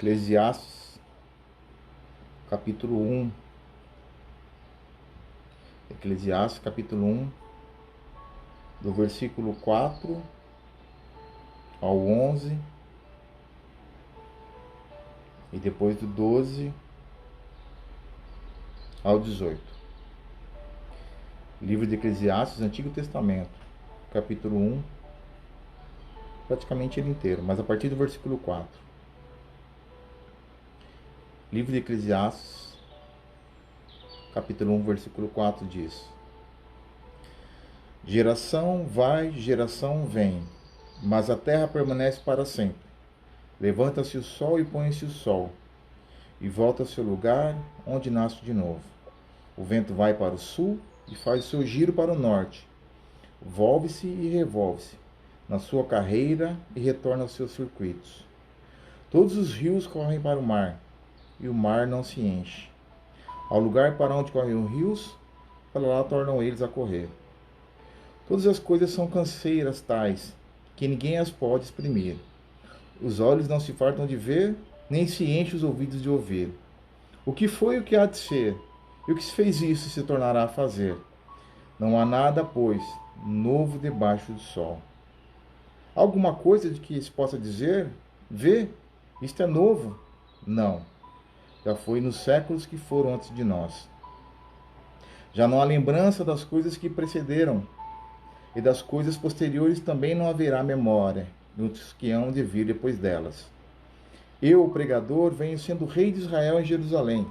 Eclesiastes, capítulo 1. Eclesiastes, capítulo 1, do versículo 4 ao 11, e depois do 12 ao 18. Livro de Eclesiastes, Antigo Testamento, capítulo 1, praticamente ele inteiro, mas a partir do versículo 4. Livro de Eclesiastes, capítulo 1, versículo 4 diz: Geração vai, geração vem, mas a terra permanece para sempre. Levanta-se o sol e põe-se o sol, e volta ao seu lugar, onde nasce de novo. O vento vai para o sul e faz o seu giro para o norte. Volve-se e revolve-se na sua carreira e retorna aos seus circuitos. Todos os rios correm para o mar, e o mar não se enche. Ao lugar para onde correm os rios, para lá tornam eles a correr. Todas as coisas são canseiras tais, que ninguém as pode exprimir. Os olhos não se fartam de ver, nem se enchem os ouvidos de ouvir. O que foi o que há de ser, e o que se fez isso se tornará a fazer. Não há nada, pois, novo debaixo do sol. Alguma coisa de que se possa dizer, vê, isto é novo? Não. Já foi nos séculos que foram antes de nós. Já não há lembrança das coisas que precederam, e das coisas posteriores também não haverá memória, dos que hão de vir depois delas. Eu, o pregador, venho sendo rei de Israel em Jerusalém.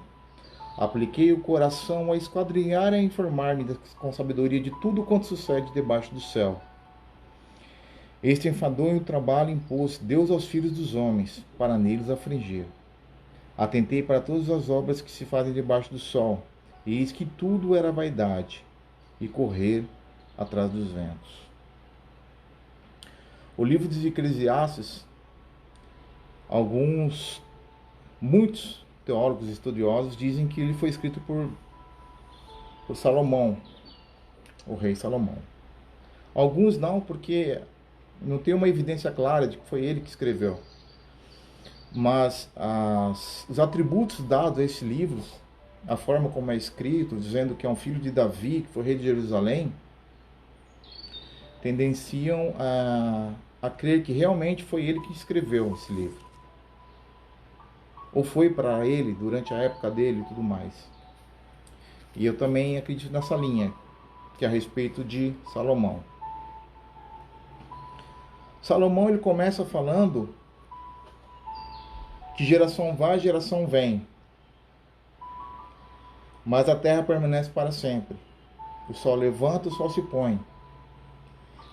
Apliquei o coração a esquadrinhar e a informar-me com sabedoria de tudo quanto sucede debaixo do céu. Este enfadonho trabalho impôs Deus aos filhos dos homens, para neles afligir. Atentei para todas as obras que se fazem debaixo do sol, e eis que tudo era vaidade, e correr atrás dos ventos. O livro de Eclesiastes, muitos teólogos estudiosos dizem que ele foi escrito por Salomão, o rei Salomão. Alguns não, porque não tem uma evidência clara de que foi ele que escreveu. Mas os atributos dados a esse livro, a forma como é escrito, dizendo que é um filho de Davi, que foi rei de Jerusalém, tendenciam a crer que realmente foi ele que escreveu esse livro. Ou foi para ele, durante a época dele e tudo mais. E eu também acredito nessa linha, que é a respeito de Salomão. Salomão, ele começa falando que geração vai, geração vem, mas a terra permanece para sempre. O sol levanta, o sol se põe.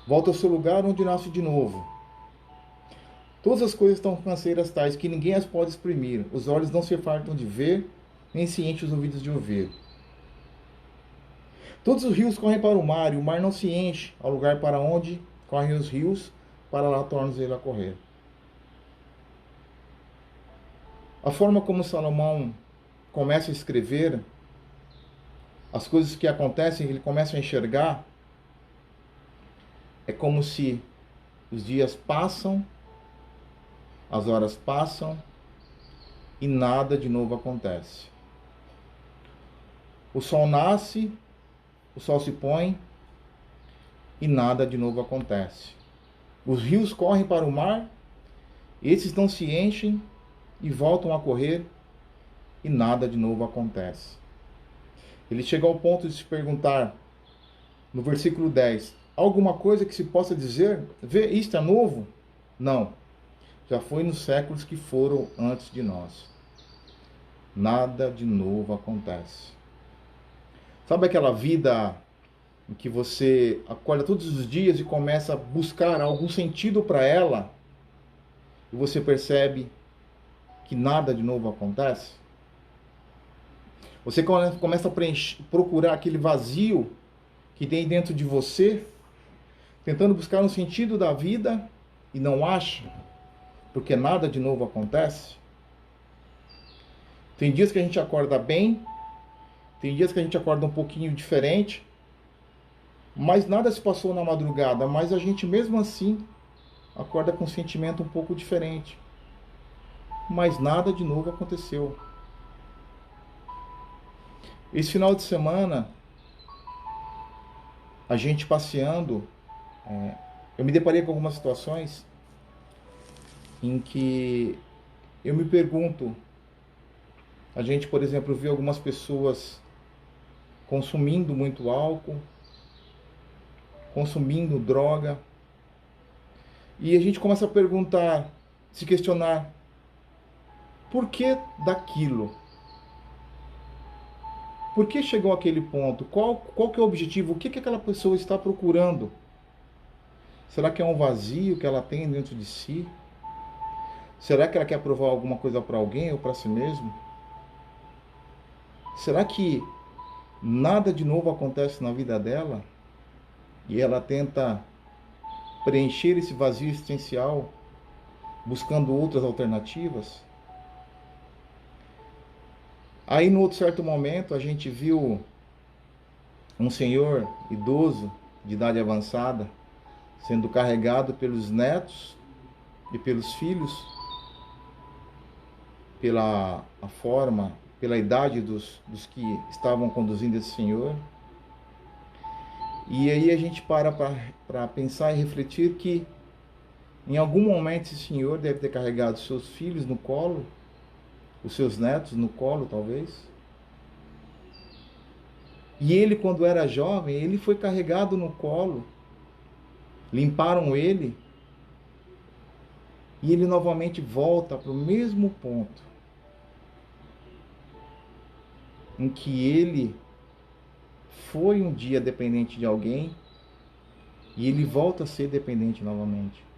Volta ao seu lugar onde nasce de novo. Todas as coisas estão canseiras tais que ninguém as pode exprimir. Os olhos não se fartam de ver, nem se enchem os ouvidos de ouvir. Todos os rios correm para o mar, e o mar não se enche. Ao lugar para onde correm os rios, para lá torna ele a correr. A forma como Salomão começa a escrever, as coisas que acontecem, ele começa a enxergar, é como se os dias passam, as horas passam e nada de novo acontece. O sol nasce, o sol se põe e nada de novo acontece. Os rios correm para o mar, esses não se enchem e voltam a correr e nada de novo acontece. Ele chega ao ponto de se perguntar, no versículo 10, alguma coisa que se possa dizer, vê, isto é novo? Não. Já foi nos séculos que foram antes de nós. Nada de novo acontece. Sabe aquela vida em que você acorda todos os dias e começa a buscar algum sentido para ela, e você percebe que nada de novo acontece? Você começa a procurar aquele vazio que tem dentro de você, tentando buscar um sentido da vida e não acha, porque nada de novo acontece. Tem dias que a gente acorda bem, tem dias que a gente acorda um pouquinho diferente, mas nada se passou na madrugada, mas a gente mesmo assim acorda com um sentimento um pouco diferente. mas nada de novo aconteceu. Esse final de semana, a gente passeando, eu me deparei com algumas situações em que eu me pergunto, a gente, por exemplo, vê algumas pessoas consumindo muito álcool, consumindo droga, e a gente começa a perguntar, se questionar, por que daquilo? Por que chegou àquele ponto? Qual que é o objetivo? O que que aquela pessoa está procurando? Será que é um vazio que ela tem dentro de si? Será que ela quer provar alguma coisa para alguém ou para si mesmo? Será que nada de novo acontece na vida dela e ela tenta preencher esse vazio existencial buscando outras alternativas? Aí, no outro certo momento, a gente viu um senhor idoso, de idade avançada, sendo carregado pelos netos e pelos filhos, pela a forma, pela idade dos que estavam conduzindo esse senhor. E aí a gente para pensar e refletir que em algum momento esse senhor deve ter carregado seus filhos no colo, os seus netos no colo, talvez. E ele, quando era jovem, ele foi carregado no colo, limparam ele, e ele novamente volta para o mesmo ponto em que ele foi um dia dependente de alguém e ele volta a ser dependente novamente.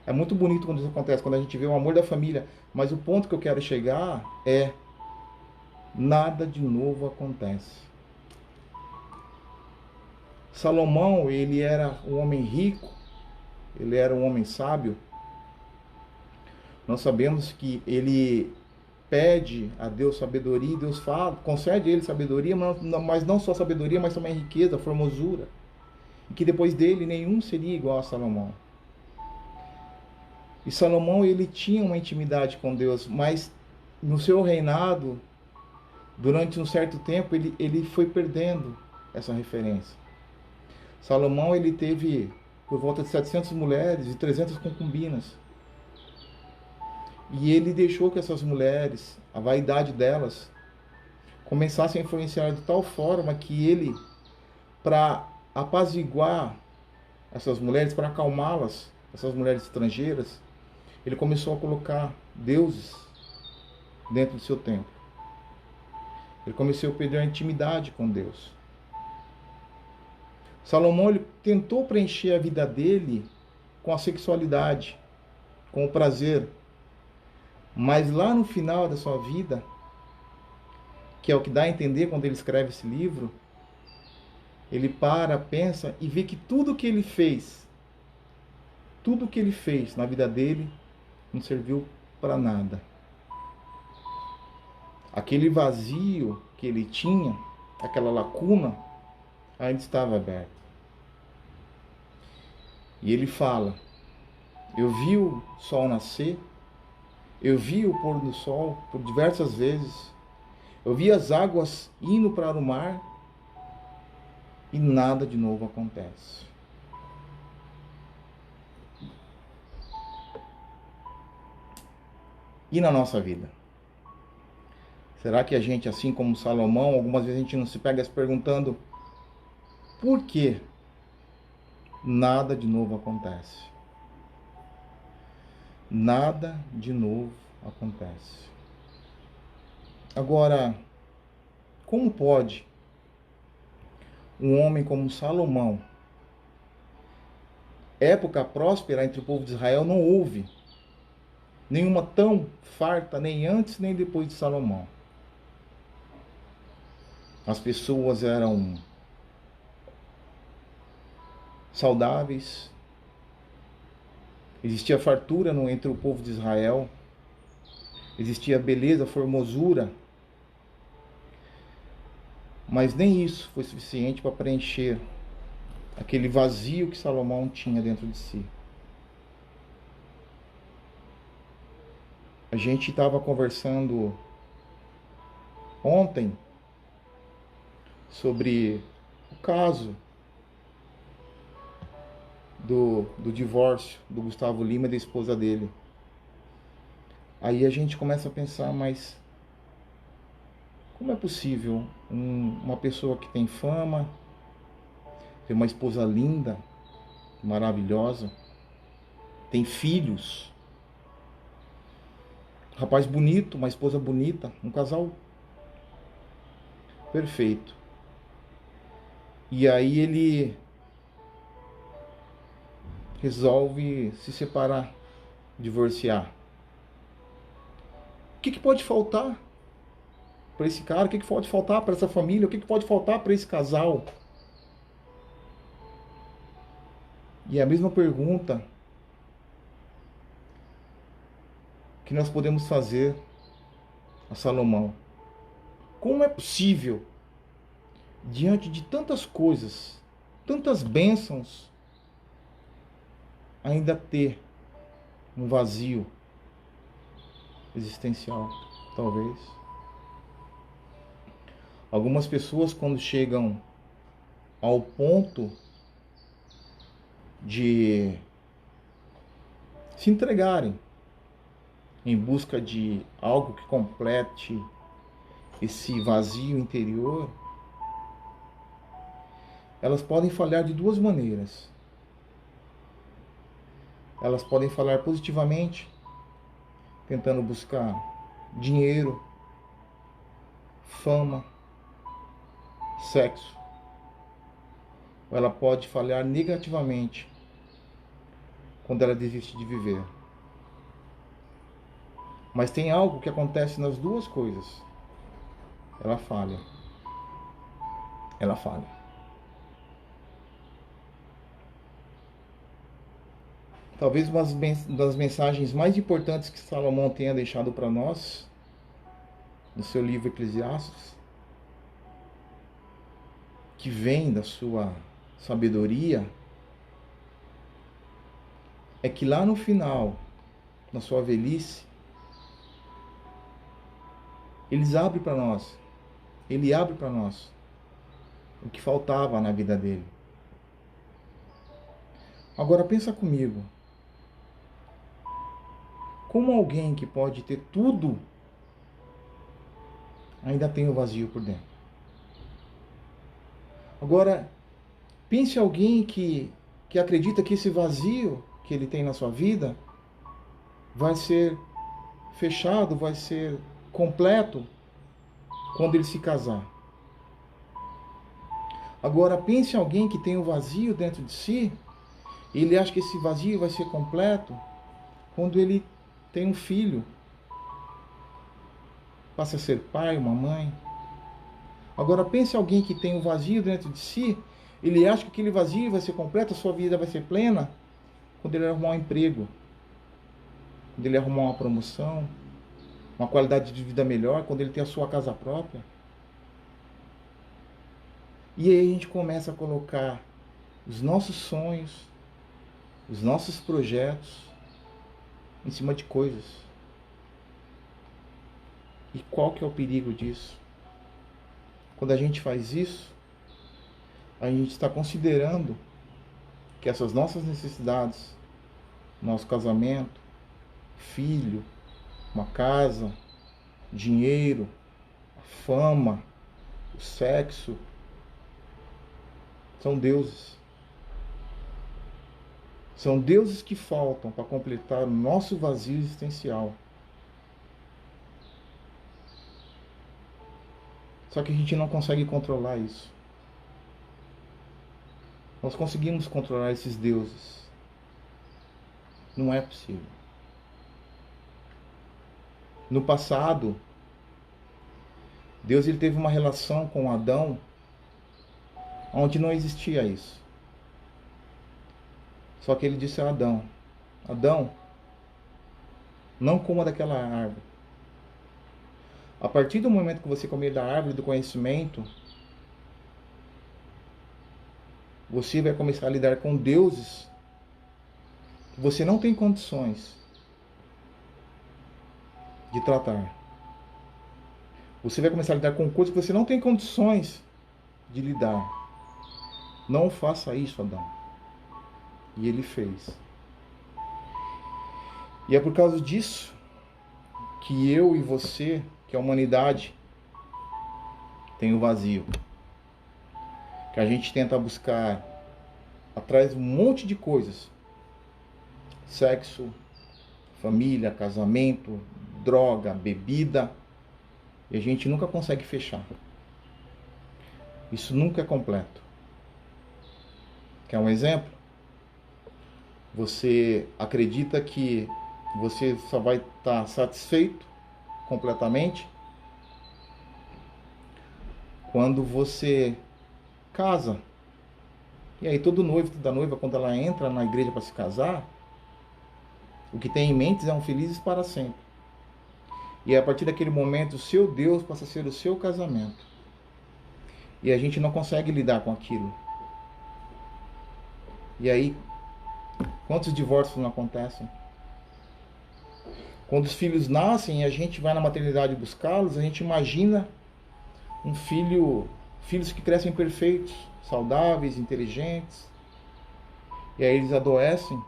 É muito bonito quando isso acontece, quando a gente vê o amor da família, mas o ponto que eu quero chegar é: nada de novo acontece. Salomão, ele era um homem rico, ele era um homem sábio. Nós sabemos que ele pede a Deus sabedoria e Deus fala, concede a ele sabedoria, mas não só sabedoria, mas também riqueza, formosura. E que depois dele nenhum seria igual a Salomão. E Salomão, ele tinha uma intimidade com Deus, mas no seu reinado, durante um certo tempo, ele foi perdendo essa referência. Salomão, ele teve por volta de 700 mulheres e 300 concubinas. E ele deixou que essas mulheres, a vaidade delas, começassem a influenciar de tal forma que ele, para apaziguar essas mulheres, para acalmá-las, essas mulheres estrangeiras, ele começou a colocar deuses dentro do seu templo. Ele começou a perder a intimidade com Deus. Salomão, ele tentou preencher a vida dele com a sexualidade, com o prazer. Mas lá no final da sua vida, que é o que dá a entender quando ele escreve esse livro, ele para, pensa e vê que tudo que ele fez na vida dele, não serviu para nada. Aquele vazio que ele tinha, aquela lacuna, ainda estava aberta. E ele fala: eu vi o sol nascer, eu vi o pôr do sol por diversas vezes, eu vi as águas indo para o mar e nada de novo acontece. E na nossa vida? Será que a gente, assim como Salomão, algumas vezes a gente não se pega se perguntando por que nada de novo acontece? Nada de novo acontece. Agora, como pode um homem como Salomão, época próspera entre o povo de Israel, não houve nenhuma tão farta, nem antes nem depois de Salomão. As pessoas eram saudáveis, existia fartura entre o povo de Israel, existia beleza, formosura, mas nem isso foi suficiente para preencher aquele vazio que Salomão tinha dentro de si. A gente estava conversando ontem sobre o caso do divórcio do Gustavo Lima e da esposa dele. Aí a gente começa a pensar, mas como é possível uma pessoa que tem fama, tem uma esposa linda, maravilhosa, tem filhos, um rapaz bonito, uma esposa bonita, um casal perfeito. E aí ele resolve se separar, divorciar. O que pode faltar para esse cara? O que pode faltar para essa família? O que pode faltar para esse casal? E a mesma pergunta que nós podemos fazer a Salomão. Como é possível, diante de tantas coisas, tantas bênçãos, ainda ter um vazio existencial, talvez? Algumas pessoas, quando chegam ao ponto de se entregarem em busca de algo que complete esse vazio interior, elas podem falhar de duas maneiras. Elas podem falhar positivamente, tentando buscar dinheiro, fama, sexo. Ou ela pode falhar negativamente, quando ela desiste de viver. Mas tem algo que acontece nas duas coisas. Ela falha. Ela falha. Talvez uma das mensagens mais importantes que Salomão tenha deixado para nós, no seu livro Eclesiastes, que vem da sua sabedoria, é que lá no final, na sua velhice, ele abre para nós o que faltava na vida dele. Agora pensa comigo, como alguém que pode ter tudo ainda tem o vazio por dentro? Agora, pense alguém que acredita que esse vazio que ele tem na sua vida vai ser fechado, vai ser completo quando ele se casar. Agora, pense alguém que tem um vazio dentro de si, e ele acha que esse vazio vai ser completo quando ele tem um filho, passa a ser pai, uma mãe. Agora, pense alguém que tem um vazio dentro de si, ele acha que aquele vazio vai ser completo, a sua vida vai ser plena quando ele arrumar um emprego, quando ele arrumar uma promoção, uma qualidade de vida melhor, quando ele tem a sua casa própria. E aí a gente começa a colocar os nossos sonhos, os nossos projetos em cima de coisas. E qual que é o perigo disso? Quando a gente faz isso, a gente está considerando que essas nossas necessidades, nosso casamento, filho, uma casa, dinheiro, a fama, o sexo, são deuses. São deuses que faltam para completar o nosso vazio existencial. Só que a gente não consegue controlar isso. Nós conseguimos controlar esses deuses. Não é possível. No passado, Deus ele teve uma relação com Adão onde não existia isso. Só que ele disse a Adão: Adão, não coma daquela árvore. A partir do momento que você comer da árvore do conhecimento, você vai começar a lidar com deuses que você não tem condições de tratar. Você vai começar a lidar com coisas que você não tem condições de lidar. Não faça isso, Adão. E ele fez. E é por causa disso que eu e você, que a humanidade, tem o vazio. Que a gente tenta buscar atrás de um monte de coisas. Sexo, família, casamento, droga, bebida. E a gente nunca consegue fechar. Isso nunca é completo. Quer um exemplo? Você acredita que você só vai estar satisfeito completamente quando você casa. E aí todo noivo, toda noiva, quando ela entra na igreja para se casar, o que tem em mente é um felizes para sempre. E a partir daquele momento, o seu Deus passa a ser o seu casamento. E a gente não consegue lidar com aquilo. E aí, quantos divórcios não acontecem? Quando os filhos nascem e a gente vai na maternidade buscá-los, a gente imagina filhos que crescem perfeitos, saudáveis, inteligentes. E aí eles adoecem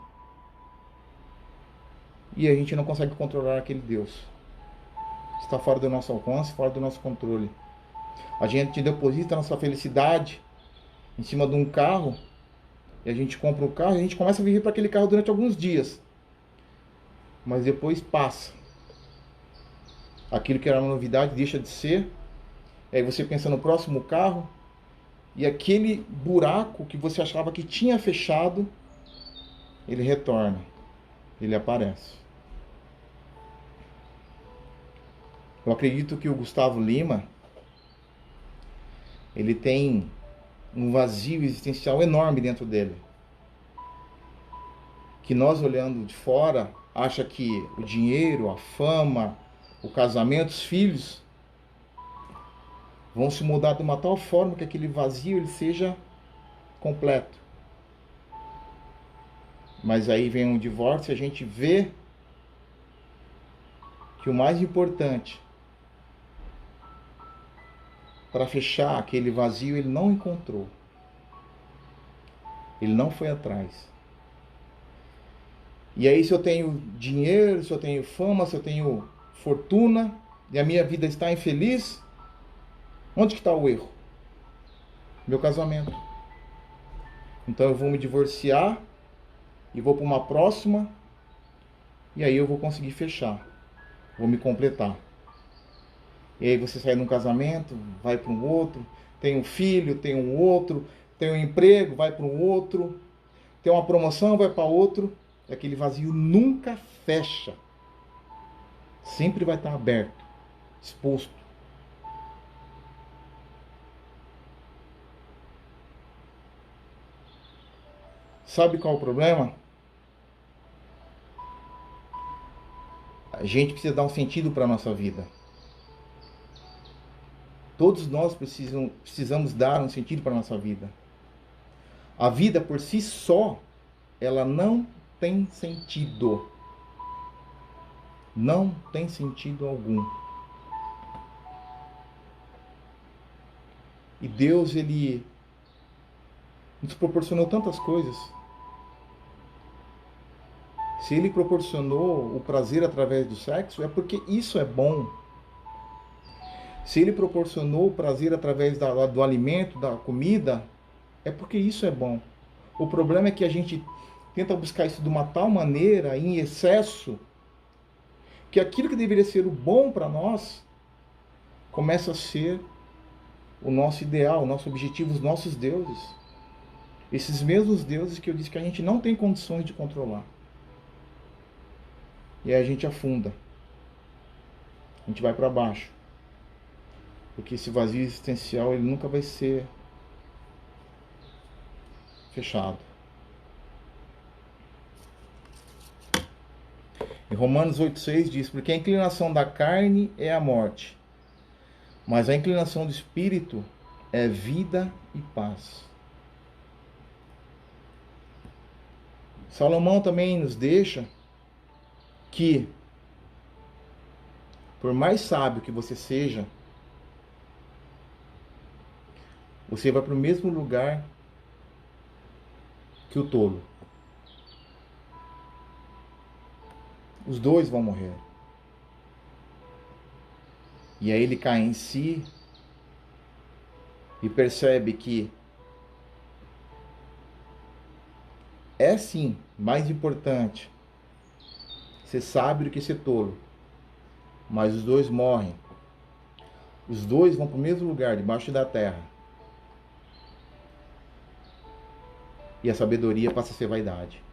e a gente não consegue controlar aquele Deus. Está fora do nosso alcance, fora do nosso controle. A gente deposita a nossa felicidade em cima de um carro e a gente compra um carro e a gente começa a viver para aquele carro durante alguns dias. Mas depois passa. Aquilo que era uma novidade deixa de ser. Aí você pensa no próximo carro e aquele buraco que você achava que tinha fechado, ele retorna, ele aparece. Eu acredito que o Gustavo Lima, ele tem um vazio existencial enorme dentro dele. Que nós olhando de fora, acha que o dinheiro, a fama, o casamento, os filhos vão se mudar de uma tal forma que aquele vazio ele seja completo. Mas aí vem um divórcio e a gente vê que o mais importante para fechar aquele vazio ele não encontrou. Ele não foi atrás. E aí se eu tenho dinheiro, se eu tenho fama, se eu tenho fortuna e a minha vida está infeliz, onde que está o erro? Meu casamento. Então eu vou me divorciar e vou para uma próxima e aí eu vou conseguir fechar. Vou me completar. E aí você sai de um casamento, vai para um outro, tem um filho, tem um outro, tem um emprego, vai para um outro, tem uma promoção, vai para outro. E aquele vazio nunca fecha. Sempre vai estar aberto, exposto. Sabe qual é o problema? A gente precisa dar um sentido para a nossa vida. Todos nós precisamos dar um sentido para a nossa vida. A vida por si só, ela não tem sentido. Não tem sentido algum. E Deus, Ele nos proporcionou tantas coisas. Se Ele proporcionou o prazer através do sexo, é porque isso é bom. Se Ele proporcionou o prazer através do alimento, da comida, é porque isso é bom. O problema é que a gente tenta buscar isso de uma tal maneira, em excesso, que aquilo que deveria ser o bom para nós, começa a ser o nosso ideal, o nosso objetivo, os nossos deuses. Esses mesmos deuses que eu disse que a gente não tem condições de controlar. E aí a gente afunda. A gente vai para baixo. Porque esse vazio existencial, ele nunca vai ser fechado. Em Romanos 8,6 diz: porque a inclinação da carne é a morte, mas a inclinação do espírito é vida e paz. Salomão também nos deixa que Por mais sábio que você seja, você vai para o mesmo lugar que o tolo. Os dois vão morrer. E aí ele cai em si e percebe que é sim mais importante ser sábio do que ser tolo. Mas os dois morrem. Os dois vão para o mesmo lugar, debaixo da terra. E a sabedoria passa a ser vaidade.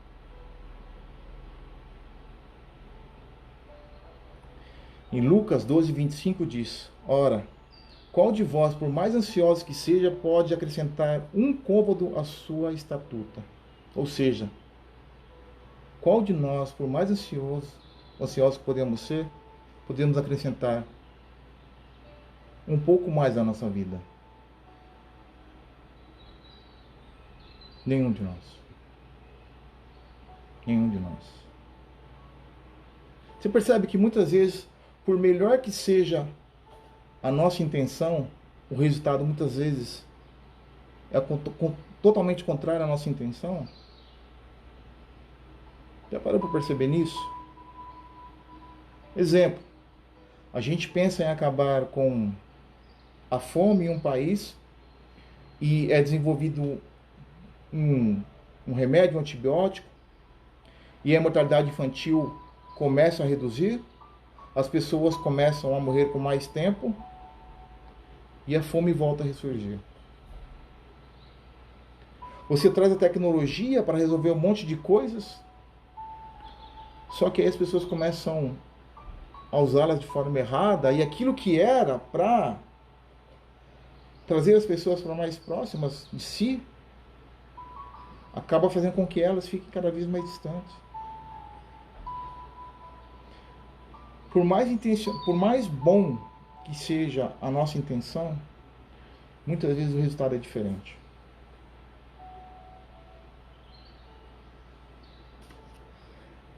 Em Lucas 12:25 diz: Ora, qual de vós, por mais ansioso que seja, pode acrescentar um côvado à sua estatuta? Ou seja, qual de nós, por mais ansiosos que podemos ser, podemos acrescentar um pouco mais à nossa vida? Nenhum de nós. Nenhum de nós. Você percebe que muitas vezes, por melhor que seja a nossa intenção, o resultado muitas vezes é totalmente contrário à nossa intenção? Já parou para perceber nisso? Exemplo, a gente pensa em acabar com a fome em um país e é desenvolvido um remédio, um antibiótico, e a mortalidade infantil começa a reduzir, as pessoas começam a morrer com mais tempo e a fome volta a ressurgir. Você traz a tecnologia para resolver um monte de coisas, só que aí as pessoas começam a usá-las de forma errada, e aquilo que era para trazer as pessoas para mais próximas de si, acaba fazendo com que elas fiquem cada vez mais distantes. Por mais bom que seja a nossa intenção, muitas vezes o resultado é diferente.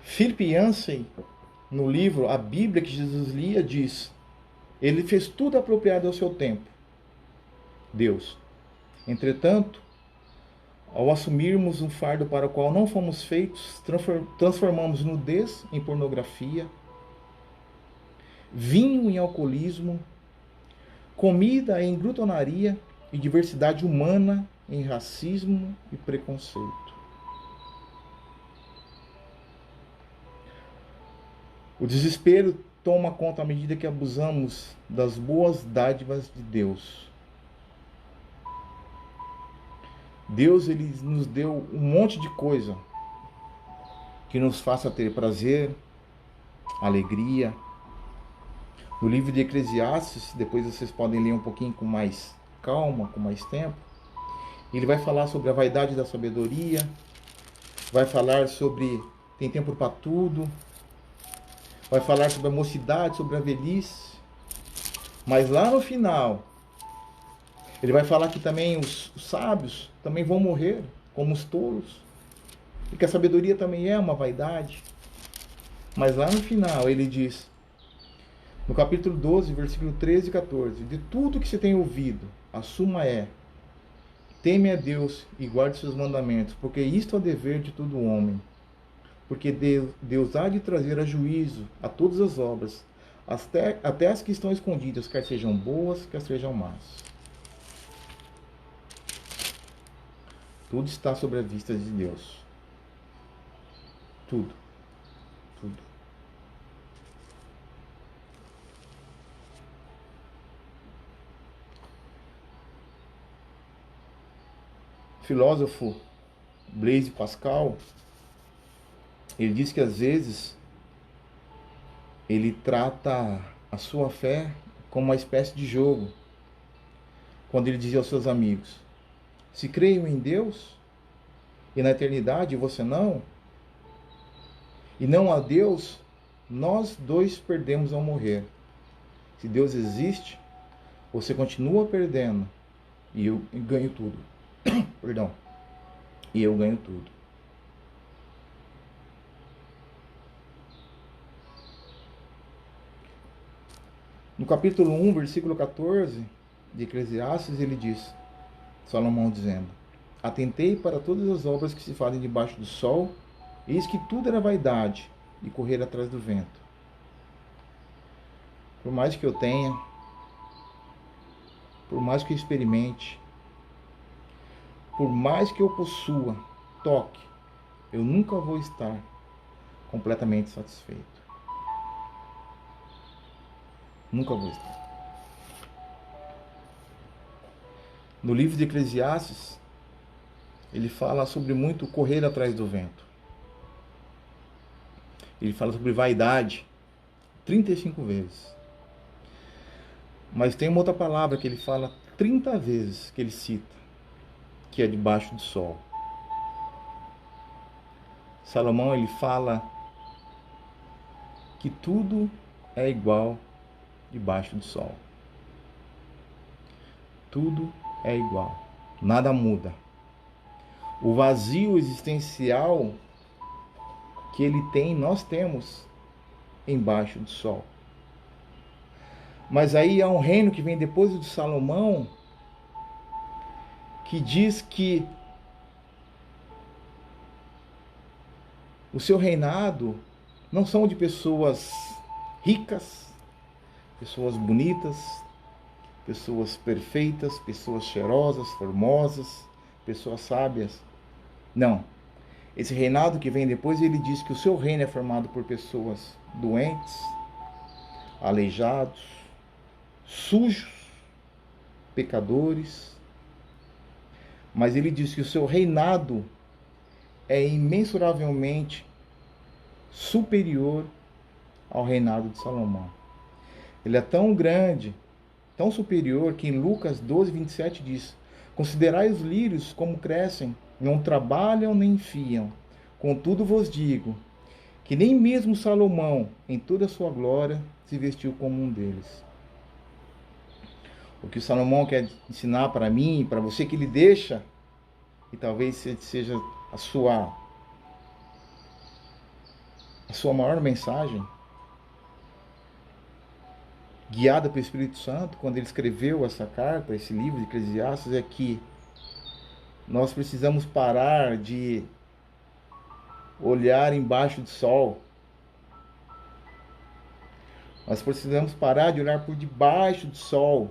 Philip Yancey, no livro A Bíblia que Jesus lia, diz: Ele fez tudo apropriado ao seu tempo, Deus. Entretanto, ao assumirmos um fardo para o qual não fomos feitos, transformamos nudez em pornografia, vinho em alcoolismo, comida em glutonaria e diversidade humana em racismo e preconceito. O desespero toma conta à medida que abusamos das boas dádivas de Deus. Deus, ele nos deu um monte de coisa que nos faça ter prazer, alegria. No livro de Eclesiastes, depois vocês podem ler um pouquinho com mais calma, com mais tempo, ele vai falar sobre a vaidade da sabedoria, vai falar sobre tem tempo para tudo, vai falar sobre a mocidade, sobre a velhice, mas lá no final, ele vai falar que também os sábios também vão morrer, como os tolos, e que a sabedoria também é uma vaidade. Mas lá no final ele diz, no capítulo 12, versículo 13 e 14, de tudo que se tem ouvido, a suma é: teme a Deus e guarde seus mandamentos, porque isto é o dever de todo homem. Porque Deus há de trazer a juízo a todas as obras, até as que estão escondidas, quer sejam boas, quer sejam más. Tudo está sob a vista de Deus. Tudo. Tudo. Filósofo Blaise Pascal, ele diz que às vezes ele trata a sua fé como uma espécie de jogo. Quando ele dizia aos seus amigos: se creio em Deus e na eternidade você não, e não a Deus, nós dois perdemos ao morrer. Se Deus existe, você continua perdendo e eu ganho tudo. Perdão. E eu ganho tudo. No capítulo 1, versículo 14 de Eclesiastes, ele diz, Salomão dizendo: Atentei para todas as obras que se fazem debaixo do sol, eis que tudo era vaidade e correr atrás do vento. Por mais que eu tenha, por mais que eu experimente, por mais que eu possua, toque, eu nunca vou estar completamente satisfeito. Nunca vou estar. No livro de Eclesiastes, ele fala sobre muito correr atrás do vento. Ele fala sobre vaidade 35 vezes. Mas tem uma outra palavra que ele fala 30 vezes, que ele cita, que é debaixo do sol. Salomão, ele fala que tudo é igual debaixo do sol. Tudo é igual. Nada muda. O vazio existencial que ele tem, nós temos embaixo do sol. Mas aí há um reino que vem depois do Salomão, que diz que o seu reinado não são de pessoas ricas, pessoas bonitas, pessoas perfeitas, pessoas cheirosas, formosas, pessoas sábias. Não. Esse reinado que vem depois, ele diz que o seu reino é formado por pessoas doentes, aleijados, sujos, pecadores. Mas ele diz que o seu reinado é imensuravelmente superior ao reinado de Salomão. Ele é tão grande, tão superior, que em Lucas 12, 27 diz: Considerai os lírios como crescem, não trabalham nem fiam. Contudo vos digo, que nem mesmo Salomão, em toda a sua glória, se vestiu como um deles. O que o Salomão quer ensinar para mim e para você, que ele deixa, e talvez seja a sua maior mensagem, guiada pelo Espírito Santo, quando ele escreveu essa carta, esse livro de Eclesiastes, é que nós precisamos parar de olhar embaixo do sol. Nós precisamos parar de olhar por debaixo do sol.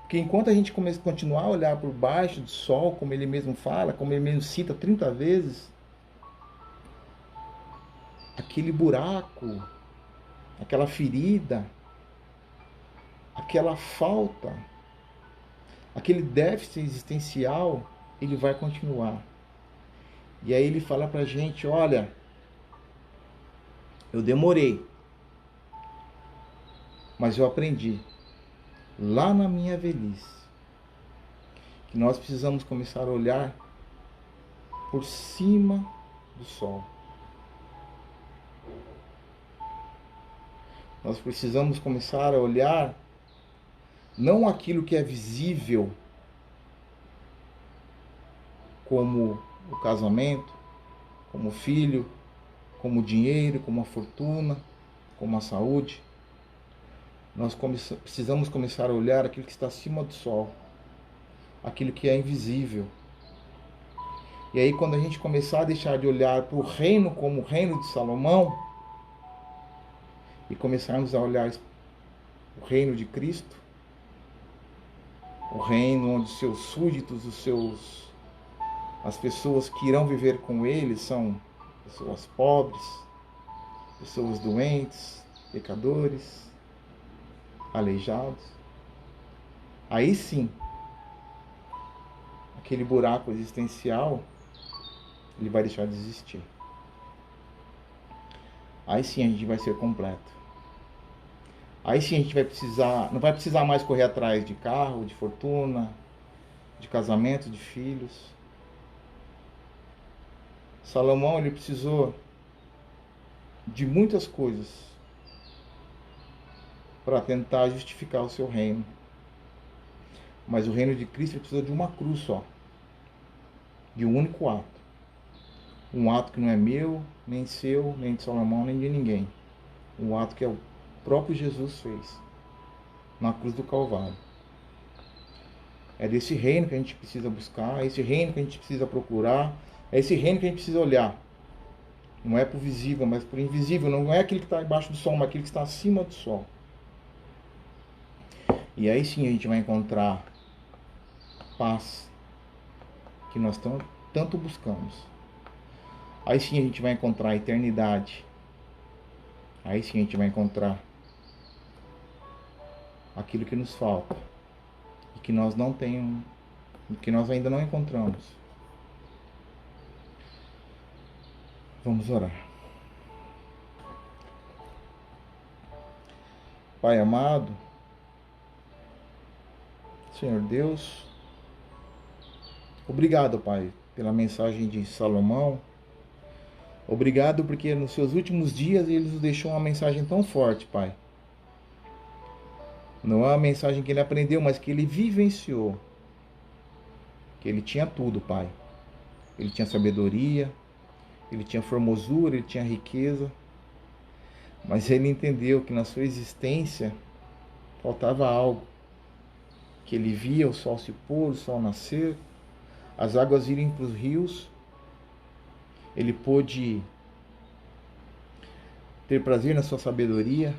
Porque enquanto a gente continuar a olhar por baixo do sol, como ele mesmo fala, como ele mesmo cita 30 vezes, aquele buraco, aquela ferida, aquela falta, aquele déficit existencial, ele vai continuar. E aí ele fala pra gente, olha, eu demorei, mas eu aprendi lá na minha velhice que nós precisamos começar a olhar por cima do sol. Nós precisamos começar a olhar não aquilo que é visível, como o casamento, como o filho, como o dinheiro, como a fortuna, como a saúde. Nós precisamos começar a olhar aquilo que está acima do sol, aquilo que é invisível. E aí, quando a gente começar a deixar de olhar para o reino como o reino de Salomão, e começarmos a olhar o reino de Cristo, o reino onde os seus súditos, as pessoas que irão viver com ele são pessoas pobres, pessoas doentes, pecadores, aleijados. Aí sim, aquele buraco existencial, ele vai deixar de existir. Aí sim a gente vai ser completo. Aí sim a gente não vai precisar mais correr atrás de carro, de fortuna, de casamento, de filhos. Salomão, ele precisou de muitas coisas para tentar justificar o seu reino. Mas o reino de Cristo, ele precisou de uma cruz só. De um único ato. Um ato que não é meu, nem seu, nem de Salomão, nem de ninguém. Um ato que é o próprio Jesus fez. na cruz do Calvário. É desse reino que a gente precisa buscar, é esse reino que a gente precisa procurar, é esse reino que a gente precisa olhar. Não é para o visível, mas para o invisível. Não é aquele que está embaixo do sol, mas aquele que está acima do sol. E aí sim a gente vai encontrar paz que nós tanto buscamos. Aí sim a gente vai encontrar a eternidade. Aí sim a gente vai encontrar aquilo que nos falta e que nós não temos, que nós ainda não encontramos. Vamos orar. Pai amado, Senhor Deus, obrigado, Pai, pela mensagem de Salomão. Obrigado porque nos seus últimos dias ele nos deixou uma mensagem tão forte, Pai. Não é uma mensagem que ele aprendeu, mas que ele vivenciou. Que ele tinha tudo, Pai. Ele tinha sabedoria, ele tinha formosura, ele tinha riqueza. Mas ele entendeu que na sua existência faltava algo. Que ele via o sol se pôr, o sol nascer, as águas irem para os rios. Ele pôde ter prazer na sua sabedoria,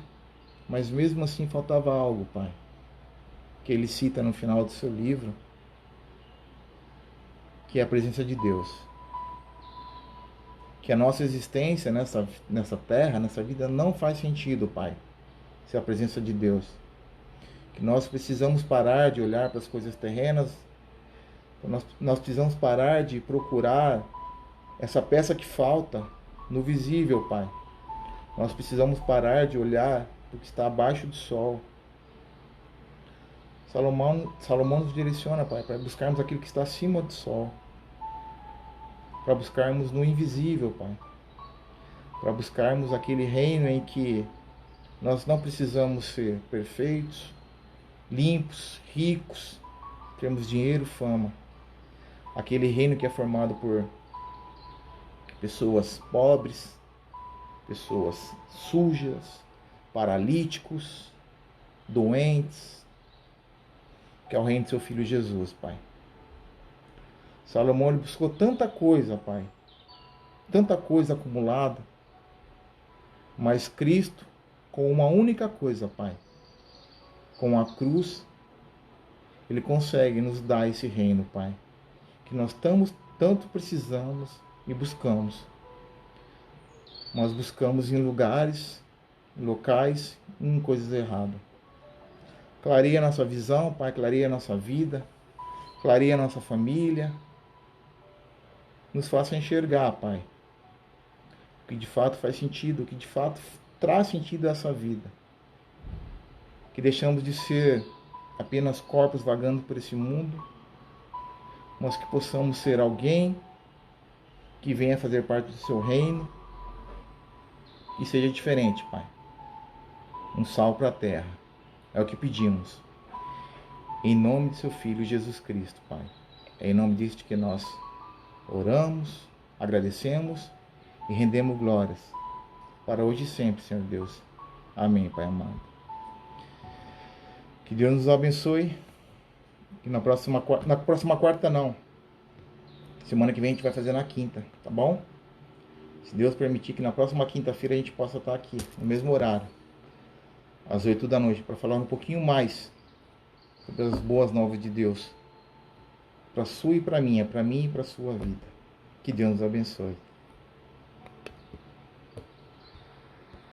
mas mesmo assim faltava algo, Pai. Que ele cita no final do seu livro, que é a presença de Deus. Que a nossa existência nessa terra, nessa vida, não faz sentido, Pai, sem a presença de Deus. Que nós precisamos parar de olhar para as coisas terrenas, nós precisamos parar de procurar essa peça que falta no visível, Pai. Nós precisamos parar de olhar para o que está abaixo do sol. Salomão nos direciona, Pai, para buscarmos aquilo que está acima do sol. Para buscarmos no invisível, Pai. Para buscarmos aquele reino em que nós não precisamos ser perfeitos, limpos, ricos, termos dinheiro, fama. Aquele reino que é formado por pessoas pobres, pessoas sujas, paralíticos, doentes, que é o reino de seu Filho Jesus, Pai. Salomão ele buscou tanta coisa, Pai, tanta coisa acumulada, mas Cristo, com uma única coisa, Pai, com a cruz, ele consegue nos dar esse reino, Pai, que nós tanto precisamos e buscamos. Nós buscamos em lugares, em locais, em coisas erradas. Clareia a nossa visão, Pai, clareia a nossa vida, clareia a nossa família. Nos faça enxergar, Pai, o que de fato faz sentido, o que de fato traz sentido a essa vida. Que deixamos de ser apenas corpos vagando por esse mundo, mas que possamos ser alguém que venha fazer parte do seu reino e seja diferente, Pai. Um sal para a terra. É o que pedimos. Em nome de seu Filho Jesus Cristo, Pai. É em nome deste que nós oramos, agradecemos e rendemos glórias para hoje e sempre, Senhor Deus. Amém, Pai amado. Que Deus nos abençoe. Que na próxima quarta não. Semana que vem a gente vai fazer na quinta, tá bom? Se Deus permitir que na próxima quinta-feira a gente possa estar aqui, no mesmo horário, às 8 da noite, para falar um pouquinho mais sobre as boas novas de Deus. Para a sua e para mim e para a sua vida. Que Deus nos abençoe.